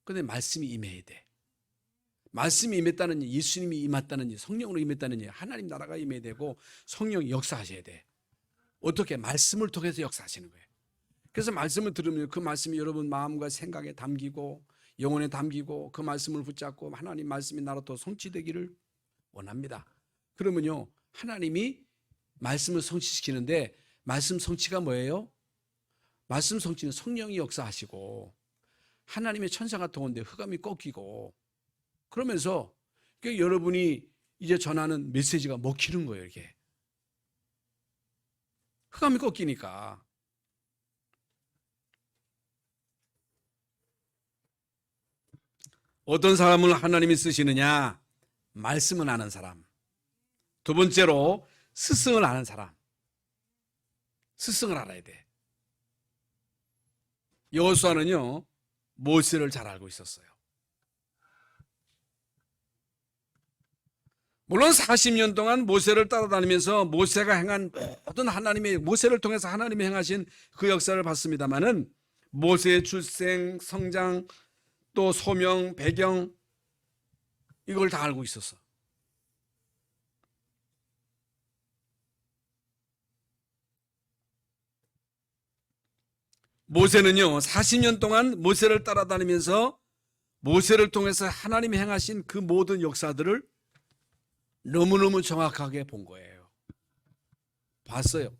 그런데 말씀이 임해야 돼. 말씀이 임했다는 일, 예수님이 임했다는 일, 성령으로 임했다는 일, 하나님 나라가 임해야 되고 성령이 역사하셔야 돼. 어떻게? 말씀을 통해서 역사하시는 거예요. 그래서 말씀을 들으면 그 말씀이 여러분 마음과 생각에 담기고 영혼에 담기고 그 말씀을 붙잡고 하나님 말씀이 나로부터 성취되기를 원합니다. 그러면요, 하나님이 말씀을 성취시키는데 말씀 성취가 뭐예요? 말씀 성취는 성령이 역사하시고 하나님의 천사가 통하는데 흑암이 꺾이고 그러면서 여러분이 이제 전하는 메시지가 먹히는 거예요. 이게 흑암이 꺾이니까. 어떤 사람을 하나님이 쓰시느냐? 말씀을 아는 사람. 두 번째로 스승을 아는 사람. 스승을 알아야 돼. 여호수아는요, 모세를 잘 알고 있었어요. 물론 40년 동안 모세를 따라다니면서 모세가 행한 모든 하나님의, 모세를 통해서 하나님이 행하신 그 역사를 봤습니다마는 모세의 출생, 성장, 또 소명, 배경, 이걸 다 알고 있었어. 모세는요, 40년 동안 모세를 따라다니면서 모세를 통해서 하나님이 행하신 그 모든 역사들을 너무너무 정확하게 본 거예요. 봤어요.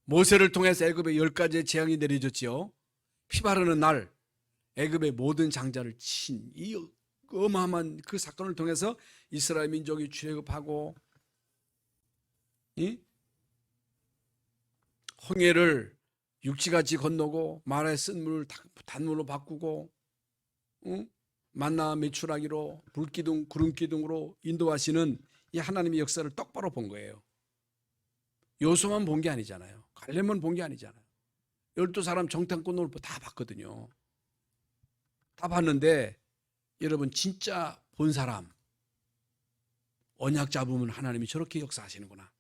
모세를 통해서 애굽에 10가지의 재앙이 내려졌지요. 피 바르는 날 애굽의 모든 장자를 친 이 어마어마한 그 사건을 통해서 이스라엘 민족이 출애굽하고 홍해를 육지같이 건너고 마라의 쓴 물을 단물로 바꾸고 만나 메추라기로 불기둥 구름기둥으로 인도하시는 이 하나님의 역사를 똑바로 본 거예요. 여호수아만 본 게 아니잖아요. 갈렙만 본 게 아니잖아요. 12사람 정탐꾼을 다 봤거든요. 다 봤는데 여러분 진짜 본 사람, 언약 잡으면 하나님이 저렇게 역사하시는구나.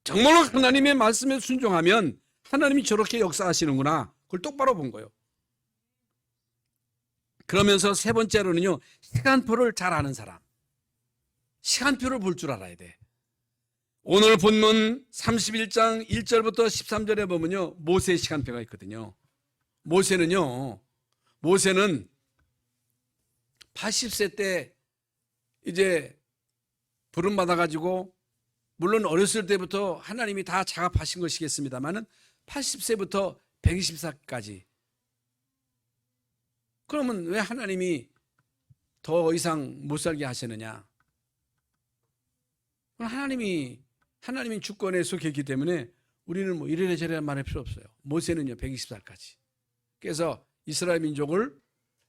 정말로 하나님의 말씀에 순종하면 하나님이 저렇게 역사하시는구나. 그걸 똑바로 본 거예요. 그러면서 세 번째로는요, 시간표를 잘 아는 사람. 시간표를 볼 줄 알아야 돼. 오늘 본문 31장 1절부터 13절에 보면요, 모세의 시간표가 있거든요. 모세는 80세 때 이제 부름 받아가지고, 물론 어렸을 때부터 하나님이 다 작업하신 것이겠습니다만은 80세부터 120세까지. 그러면 왜 하나님이 더 이상 못 살게 하시느냐? 하나님이 주권에 속해 있기 때문에 우리는 뭐 이래라 저래라 말할 필요 없어요. 모세는요 120살까지. 그래서 이스라엘 민족을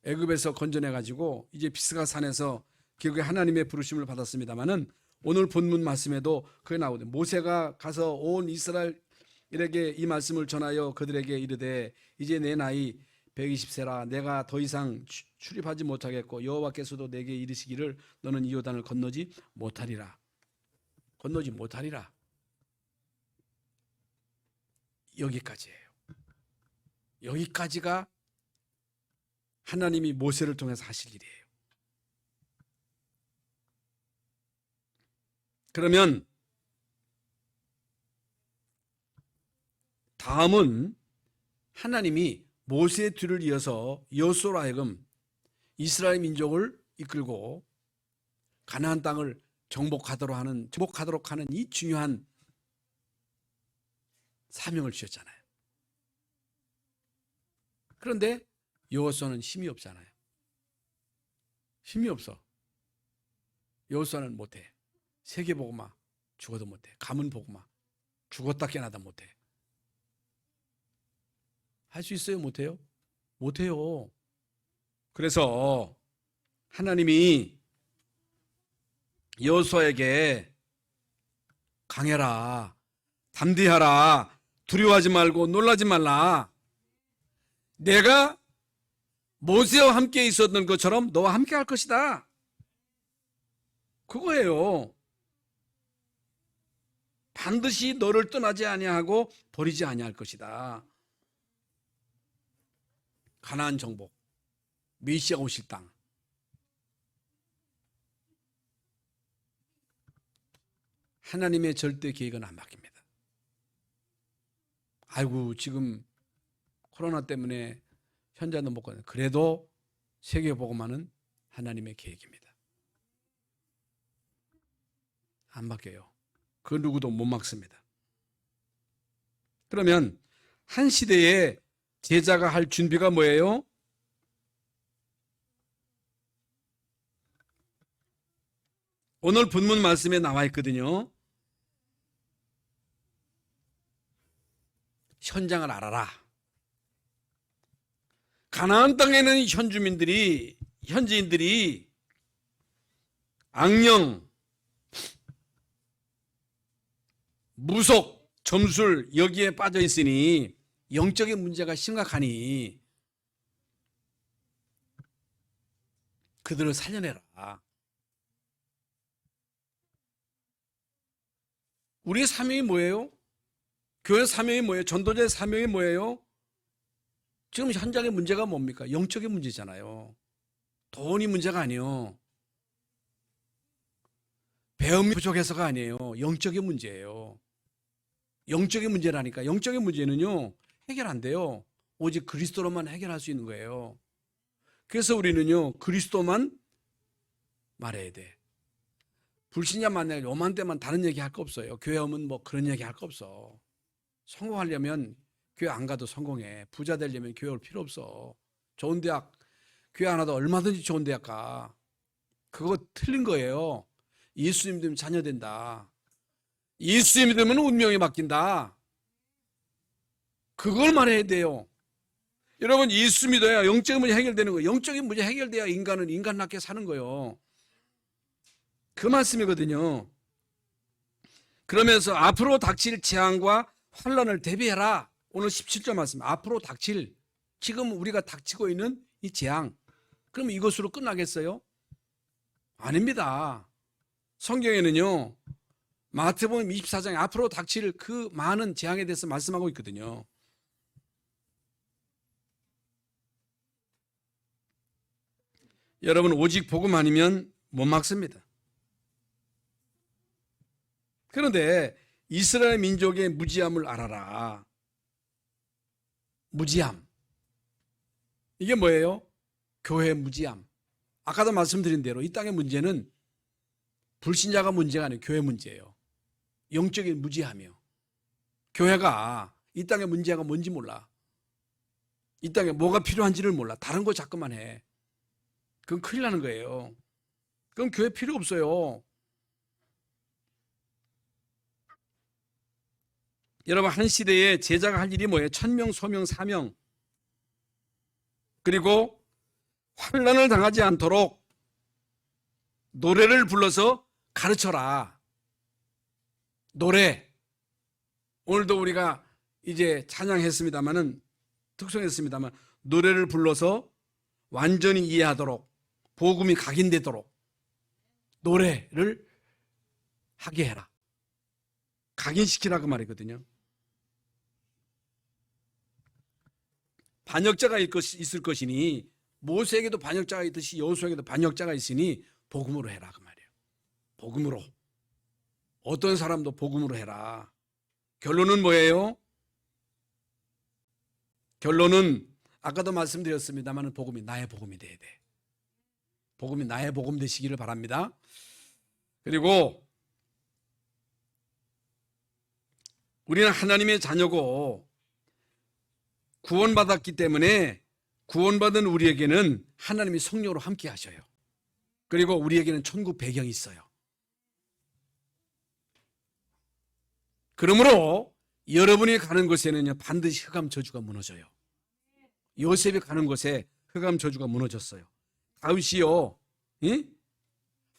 애굽에서 건져내 가지고 이제 비스가 산에서 결국에 하나님의 부르심을 받았습니다만은 오늘 본문 말씀에도 그게 나오거든요. 모세가 가서 온 이스라엘에게 이 말씀을 전하여 그들에게 이르되 이제 내 나이 120세라 내가 더 이상 출입하지 못하겠고 여호와께서도 내게 이르시기를 너는 이 요단을 건너지 못하리라. 건너지 못하리라. 여기까지예요. 여기까지가 하나님이 모세를 통해서 하실 일이에요. 그러면 다음은 하나님이 모세의 뒤를 이어서 여호수아로 하여금 이스라엘 민족을 이끌고 가나안 땅을 정복하도록 하는 이 중요한 사명을 주셨잖아요. 그런데 여호수아는 힘이 없잖아요. 힘이 없어. 여호수아는 못해. 세계복음화 죽어도 못해. 가문복음화 죽었다 깨나다 못해. 할 수 있어요? 못해요? 못해요. 그래서 하나님이 여호수아에게 강해라, 담대하라, 두려워하지 말고 놀라지 말라. 내가 모세와 함께 있었던 것처럼 너와 함께 할 것이다. 그거예요. 반드시 너를 떠나지 아니하고 버리지 아니할 것이다. 가나안 정복, 메시아가 오실 땅. 하나님의 절대 계획은 안 바뀝니다. 아이고 지금 코로나 때문에 현장도 못 가는, 그래도 세계복음화는 하나님의 계획입니다. 안 바뀌어요. 그 누구도 못 막습니다. 그러면 한 시대에 제자가 할 준비가 뭐예요? 오늘 본문 말씀에 나와 있거든요. 현장을 알아라. 가나안 땅에는 현지인들이 악령, 무속, 점술 여기에 빠져 있으니 영적인 문제가 심각하니 그들을 살려내라. 우리의 사명이 뭐예요? 교회 사명이 뭐예요? 전도자의 사명이 뭐예요? 지금 현장의 문제가 뭡니까? 영적인 문제잖아요. 돈이 문제가 아니에요. 배움이 부족해서가 아니에요. 영적인 문제예요. 영적인 문제라니까. 영적인 문제는요, 해결 안 돼요. 오직 그리스도로만 해결할 수 있는 거예요. 그래서 우리는요, 그리스도만 말해야 돼. 불신자 만나면 요만때만 다른 얘기 할 거 없어요. 교회 오면 뭐 그런 얘기 할 거 없어. 성공하려면 교회 안 가도 성공해. 부자 되려면 교회 올 필요 없어. 좋은 대학, 교회 안 와도 얼마든지 좋은 대학 가. 그거 틀린 거예요. 예수님 믿으면 자녀 된다. 예수님 믿으면 운명이 바뀐다. 그걸 말해야 돼요. 여러분, 예수 믿어야 영적인 문제 해결되는 거예요. 영적인 문제 해결돼야 인간은 인간답게 사는 거예요. 그 말씀이거든요. 그러면서 앞으로 닥칠 재앙과 환난을 대비해라. 오늘 17절 말씀. 앞으로 닥칠, 지금 우리가 닥치고 있는 이 재앙. 그럼 이것으로 끝나겠어요? 아닙니다. 성경에는요, 마태복음 24장에 앞으로 닥칠 그 많은 재앙에 대해서 말씀하고 있거든요. 여러분, 오직 복음 아니면 못 막습니다. 그런데 이스라엘 민족의 무지함을 알아라. 무지함. 이게 뭐예요? 교회의 무지함. 아까도 말씀드린 대로 이 땅의 문제는 불신자가 문제가 아니에요. 교회 문제예요. 영적인 무지함이요. 교회가 이 땅의 문제가 뭔지 몰라. 이 땅에 뭐가 필요한지를 몰라. 다른 거 자꾸만 해. 그건 큰일 나는 거예요. 그럼 교회 필요 없어요. 여러분, 한 시대에 제자가 할 일이 뭐예요? 천명, 소명, 사명. 그리고 환난을 당하지 않도록 노래를 불러서 가르쳐라. 노래. 오늘도 우리가 이제 찬양했습니다만은, 특송했습니다만, 노래를 불러서 완전히 이해하도록, 복음이 각인되도록 노래를 하게 해라. 각인시키라고 말이거든요. 반역자가 있을 것이니, 모세에게도 반역자가 있듯이 여호수아에게도 반역자가 있으니 복음으로 해라 그 말이에요. 복음으로. 어떤 사람도 복음으로 해라. 결론은 뭐예요? 결론은 아까도 말씀드렸습니다만 복음이 나의 복음이 돼야 돼. 복음이 나의 복음 되시기를 바랍니다. 그리고 우리는 하나님의 자녀고 구원받았기 때문에 구원받은 우리에게는 하나님이 성령으로 함께 하셔요. 그리고 우리에게는 천국 배경이 있어요. 그러므로 여러분이 가는 곳에는요, 반드시 흑암 저주가 무너져요. 요셉이 가는 곳에 흑암 저주가 무너졌어요. 다윗이요,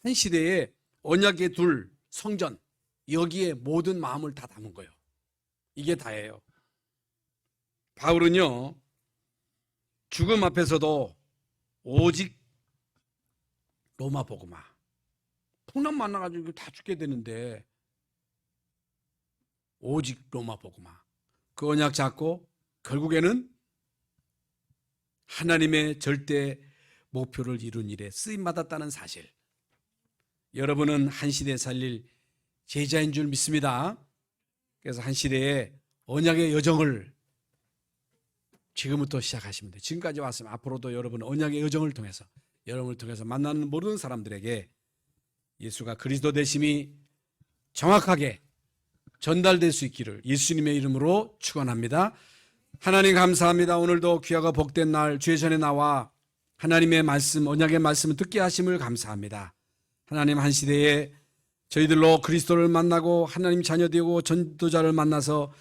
한 시대에 언약의 둘 성전, 여기에 모든 마음을 다 담은 거예요. 이게 다예요. 바울은요, 죽음 앞에서도 오직 로마 복음화, 풍랑 만나가지고 다 죽게 되는데 오직 로마 복음화, 그 언약 잡고 결국에는 하나님의 절대 목표를 이룬 일에 쓰임받았다는 사실, 여러분은 한 시대에 살릴 제자인 줄 믿습니다. 그래서 한 시대의 언약의 여정을 지금부터 시작하시면 돼요. 지금까지 왔으면 앞으로도 여러분 언약의 여정을 통해서, 여러분을 통해서 만나는 모든 사람들에게 예수가 그리스도 되심이 정확하게 전달될 수 있기를 예수님의 이름으로 축원합니다. 하나님 감사합니다. 오늘도 귀하고 복된 날 주의 전에 나와 하나님의 말씀, 언약의 말씀을 듣게 하심을 감사합니다. 하나님, 한 시대에 저희들로 그리스도를 만나고 하나님 자녀 되고 전도자를 만나서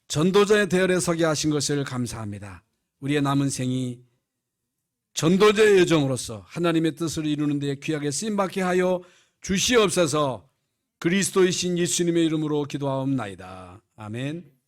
전도자의 대열에 서게 하신 것을 감사합니다. 우리의 남은 생이 전도자의 여정으로서 하나님의 뜻을 이루는 데 귀하게 쓰임받게 하여 주시옵소서. 그리스도이신 예수님의 이름으로 기도하옵나이다. 아멘.